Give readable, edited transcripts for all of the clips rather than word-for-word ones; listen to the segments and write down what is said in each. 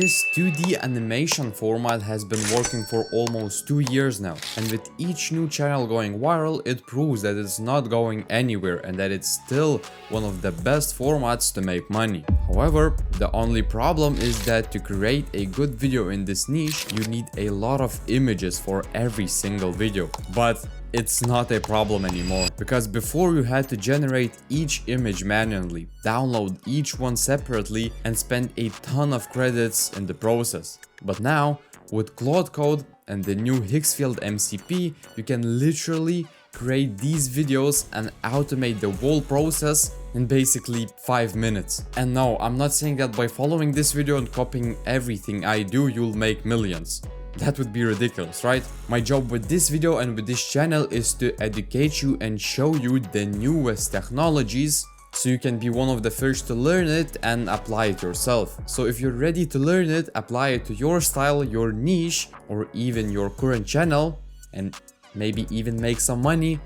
This 2D animation format has been working for almost 2 years now, and with each new channel going viral, it proves that it's not going anywhere and that it's still one of the best formats to make money. However, the only problem is that to create a good video in this niche, you need a lot of images for every single video. But it's not a problem anymore, because before you had to generate each image manually, download each one separately and spend a ton of credits in the process. But now, with Claude Code and the new Higgsfield MCP, you can literally create these videos and automate the whole process in basically 5 minutes. And no, I'm not saying that by following this video and copying everything I do, you'll make millions. That would be ridiculous, right? My job with this video and with this channel is to educate you and show you the newest technologies so you can be one of the first to learn it and apply it yourself. So if you're ready to learn it, apply it to your style, your niche, or even your current channel, and maybe even make some money,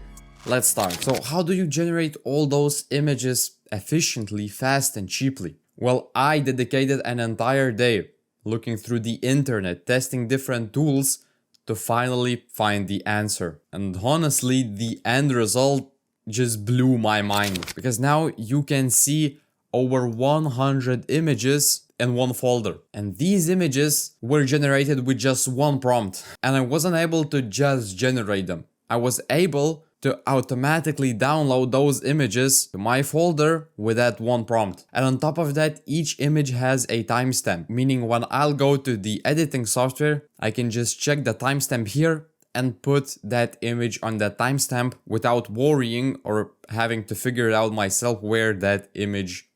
let's start. So how do you generate all those images efficiently, fast and cheaply? Well, I dedicated an entire day looking through the internet, testing different tools to finally find the answer. And honestly, the end result just blew my mind, because now you can see over 100 images in one folder. And these images were generated with just one prompt. And I wasn't able to just generate them. I was able to automatically download those images to my folder with that one prompt. And on top of that, each image has a timestamp, meaning when I'll go to the editing software, I can just check the timestamp here and put that image on that timestamp without worrying or having to figure it out myself where that image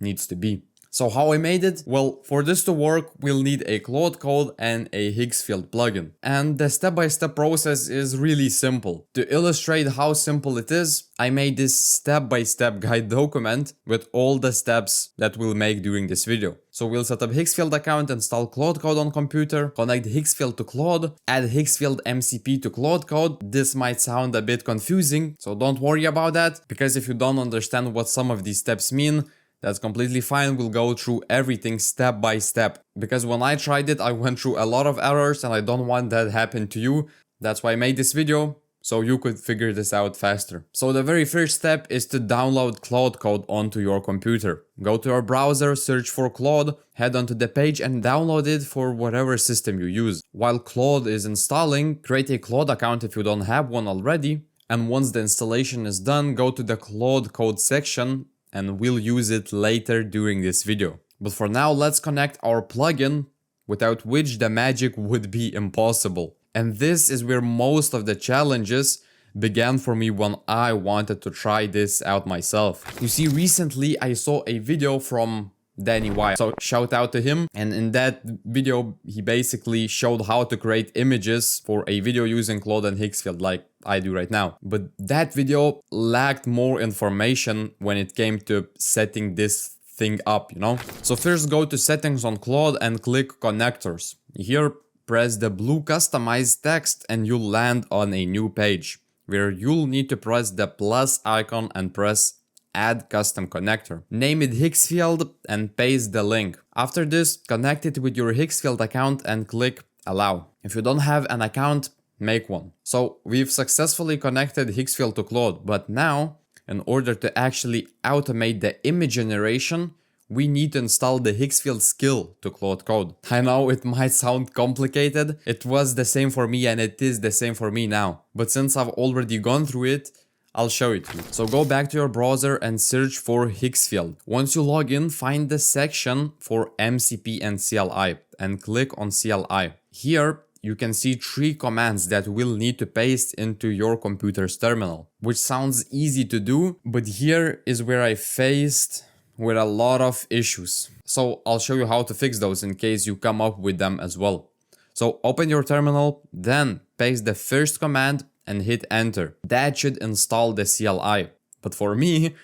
needs to be. So how I made it? Well, for this to work, we'll need a Claude Code and a Higgsfield plugin. And the step-by-step process is really simple. To illustrate how simple it is, I made this step-by-step guide document with all the steps that we'll make during this video. So we'll set up Higgsfield account, install Claude Code on computer, connect Higgsfield to Claude, add Higgsfield MCP to Claude Code. This might sound a bit confusing, so don't worry about that, because if you don't understand what some of these steps mean, that's completely fine. We'll go through everything step by step, because when I tried it, I went through a lot of errors and I don't want that to happen to you. That's why I made this video, so you could figure this out faster. So the very first step is to download Claude Code onto your computer. Go to your browser, search for Claude, head onto the page and download it for whatever system you use. While Claude is installing, create a Claude account if you don't have one already. And once the installation is done, go to the Claude Code section, and we'll use it later during this video. But for now, let's connect our plugin, without which the magic would be impossible. And this is where most of the challenges began for me when I wanted to try this out myself. You see, recently I saw a video from Danny Y, so shout out to him. And in that video, he basically showed how to create images for a video using Claude and Higgsfield, like I do right now. But that video lacked more information when it came to setting this thing up, you know? So first go to settings on Claude and click connectors. Here, press the blue customize text and you'll land on a new page where you'll need to press the plus icon and press add custom connector. Name it Higgsfield and paste the link. After this, connect it with your Higgsfield account and click allow. If you don't have an account, make one. So we've successfully connected Higgsfield to Claude, but now in order to actually automate the image generation, we need to install the Higgsfield skill to Claude Code. I know it might sound complicated. It was the same for me and it is the same for me now. But since I've already gone through it, I'll show it to you. So go back to your browser and search for Higgsfield. Once you log in, find the section for MCP and CLI and click on CLI. Here, you can see 3 commands that we'll need to paste into your computer's terminal, which sounds easy to do, but here is where I faced with a lot of issues. So I'll show you how to fix those in case you come up with them as well. So open your terminal, then paste the first command and hit enter. That should install the CLI. But for me,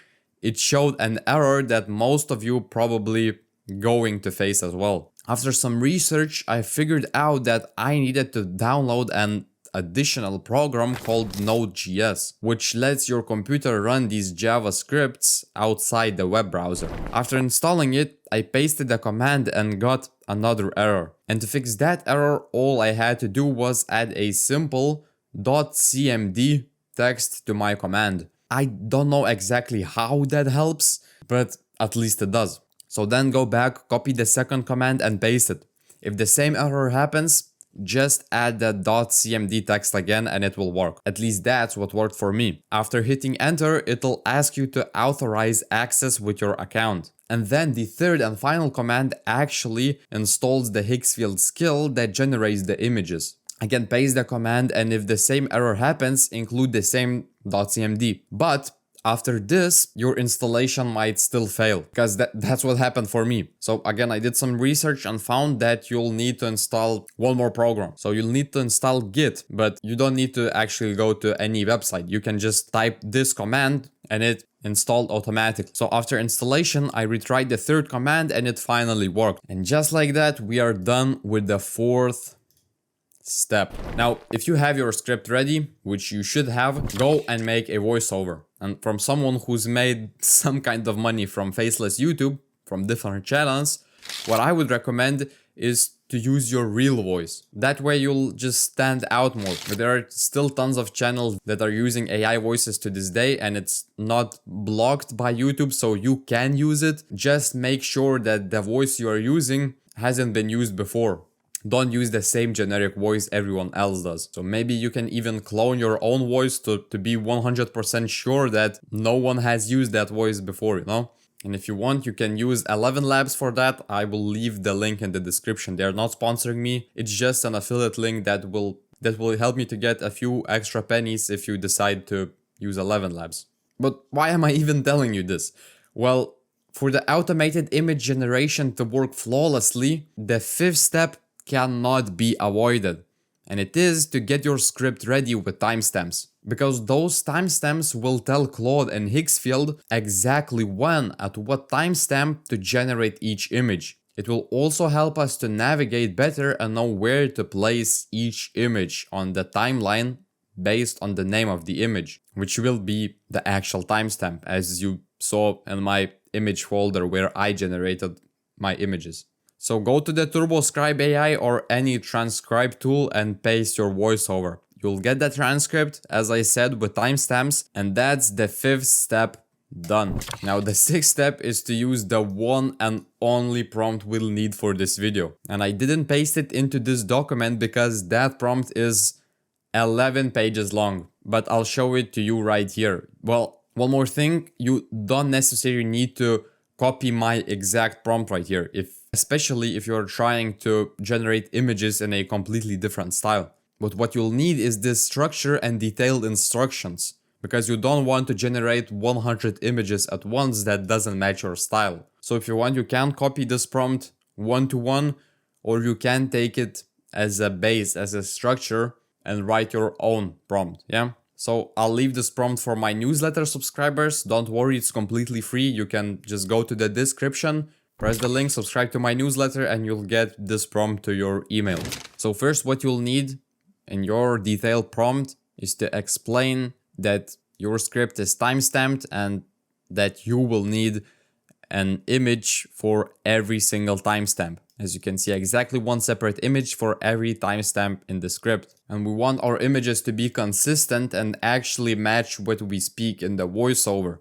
it showed an error that most of you probably going to face as well. After some research, I figured out that I needed to download an additional program called Node.js, which lets your computer run these Java scripts outside the web browser. After installing it, I pasted the command and got another error. And to fix that error, all I had to do was add a simple .cmd text to my command. I don't know exactly how that helps, but at least it does. So then go back, copy the second command and paste it. If the same error happens, just add that .cmd text again and it will work. At least that's what worked for me. After hitting enter, it'll ask you to authorize access with your account. And then the third and final command actually installs the Higgsfield skill that generates the images. Again, paste the command, and if the same error happens, include the same .cmd. But after this, your installation might still fail, because that's what happened for me. So again, I did some research and found that you'll need to install one more program. So you'll need to install Git, but you don't need to actually go to any website. You can just type this command and it installed automatically. So after installation, I retried the third command and it finally worked. And just like that, we are done with the fourth step. Now, if you have your script ready, which you should have, go and make a voiceover. And from someone who's made some kind of money from faceless YouTube, from different channels, what I would recommend is to use your real voice. That way you'll just stand out more. But there are still tons of channels that are using AI voices to this day, and it's not blocked by YouTube, so you can use it. Just make sure that the voice you are using hasn't been used before. Don't use the same generic voice everyone else does. So maybe you can even clone your own voice to be 100% sure that no one has used that voice before, you know? And if you want, you can use 11 Labs for that. I will leave the link in the description. They're not sponsoring me. It's just an affiliate link that will help me to get a few extra pennies if you decide to use 11 Labs. But why am I even telling you this? Well, for the automated image generation to work flawlessly, the fifth step cannot be avoided, and it is to get your script ready with timestamps, because those timestamps will tell Claude and Higgsfield exactly when, at what timestamp to generate each image. It will also help us to navigate better and know where to place each image on the timeline based on the name of the image, which will be the actual timestamp, as you saw in my image folder where I generated my images. So go to the TurboScribe AI or any transcribe tool and paste your voiceover. You'll get the transcript, as I said, with timestamps, and that's the fifth step done. Now the sixth step is to use the one and only prompt we'll need for this video. And I didn't paste it into this document because that prompt is 11 pages long, but I'll show it to you right here. Well, one more thing, you don't necessarily need to copy my exact prompt right here, especially if you're trying to generate images in a completely different style. But what you'll need is this structure and detailed instructions, because you don't want to generate 100 images at once that doesn't match your style. So if you want, you can copy this prompt one-to-one, or you can take it as a base, as a structure, and write your own prompt, yeah? So I'll leave this prompt for my newsletter subscribers. Don't worry, it's completely free. You can just go to the description, press the link, subscribe to my newsletter, and you'll get this prompt to your email. So first, what you'll need in your detailed prompt is to explain that your script is timestamped and that you will need an image for every single timestamp. As you can see, exactly one separate image for every timestamp in the script. And we want our images to be consistent and actually match what we speak in the voiceover.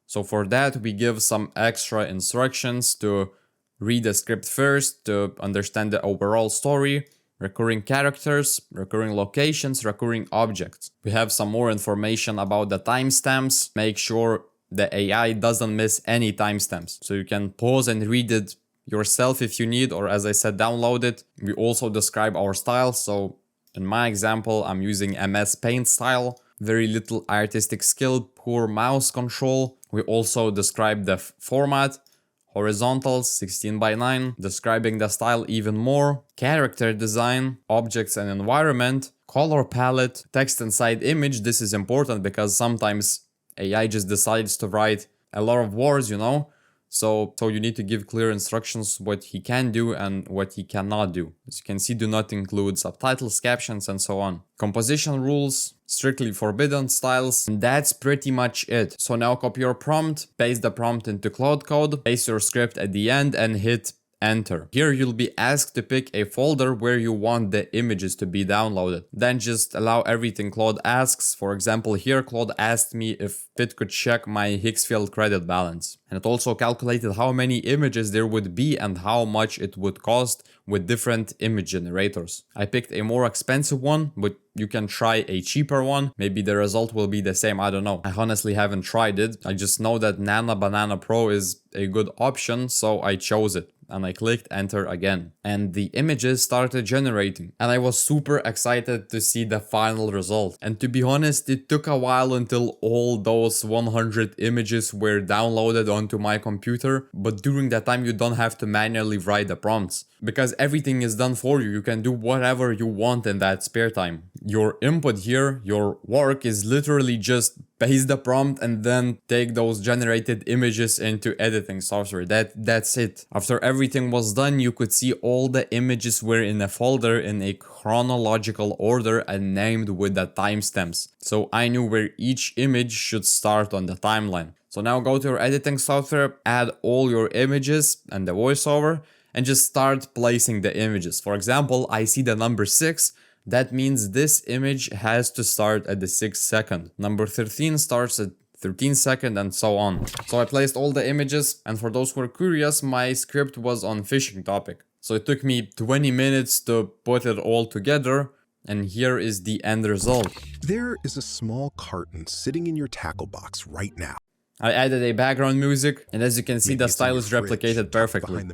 So for that, we give some extra instructions to read the script first, to understand the overall story, recurring characters, recurring locations, recurring objects. We have some more information about the timestamps. Make sure the AI doesn't miss any timestamps. So you can pause and read it yourself if you need, or as I said, download it. We also describe our style. So in my example, I'm using MS Paint style, very little artistic skill, poor mouse control. We also describe the format, horizontal 16:9, describing the style even more, character design, objects and environment, color palette, text inside image. This is important because sometimes AI just decides to write a lot of words, you know. So you need to give clear instructions what he can do and what he cannot do. As you can see, do not include subtitles, captions, and so on. Composition rules, strictly forbidden styles, and that's pretty much it. So now copy your prompt, paste the prompt into Claude Code, paste your script at the end and hit enter. Here you'll be asked to pick a folder where you want the images to be downloaded. Then just allow everything Claude asks. For example, here Claude asked me if it could check my Higgsfield credit balance. And it also calculated how many images there would be and how much it would cost with different image generators. I picked a more expensive one, but you can try a cheaper one. Maybe the result will be the same, I don't know. I honestly haven't tried it. I just know that Nana Banana Pro is a good option, so I chose it. And I clicked enter again. And the images started generating. And I was super excited to see the final result. And to be honest, it took a while until all those 100 images were downloaded onto my computer. But during that time, you don't have to manually write the prompts, because everything is done for you. You can do whatever you want in that spare time. Your input here, your work, is literally just paste the prompt and then take those generated images into editing software. That's it. After everything was done, you could see all the images were in a folder in a chronological order and named with the timestamps. So I knew where each image should start on the timeline. So now go to your editing software, add all your images and the voiceover, and just start placing the images. For example, I see the number 6. That means this image has to start at the 6th second. Number 13 starts at 13 second and so on. So I placed all the images, and for those who are curious, my script was on fishing topic. So it took me 20 minutes to put it all together, and here is the end result. There is a small carton sitting in your tackle box right now. I added a background music, and as you can see, the style is replicated perfectly.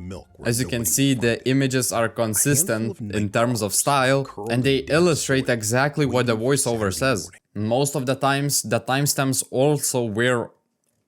As you can see, the images are consistent in terms of style, and they illustrate exactly what the voiceover says. Most of the times, the timestamps also were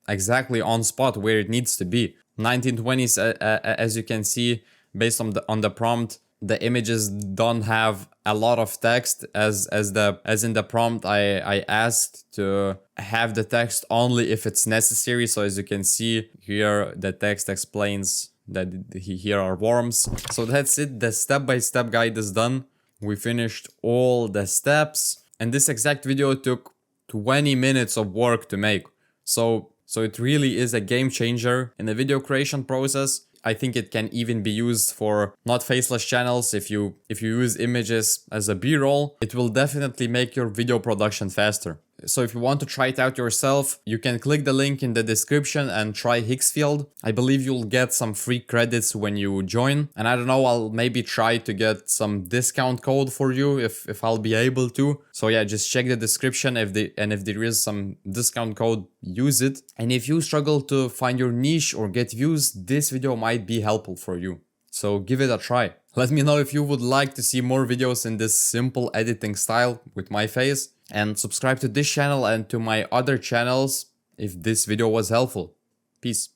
exactly on spot where it needs to be. 1920s, as you can see, based on the prompt, the images don't have a lot of text as in the prompt I asked to have the text only if it's necessary. So as you can see here, the text explains that here are worms. So that's it. The step-by-step guide is done. We finished all the steps, and this exact video took 20 minutes of work to make. So it really is a game changer in the video creation process. I think it can even be used for not faceless channels. If you use images as a B-roll, it will definitely make your video production faster. So if you want to try it out yourself, you can click the link in the description and try Higgsfield. I believe you'll get some free credits when you join. And I don't know, I'll maybe try to get some discount code for you if I'll be able to. So yeah, just check the description if there is some discount code, use it. And if you struggle to find your niche or get views, this video might be helpful for you. So give it a try. Let me know if you would like to see more videos in this simple editing style with my face. And subscribe to this channel and to my other channels if this video was helpful. Peace.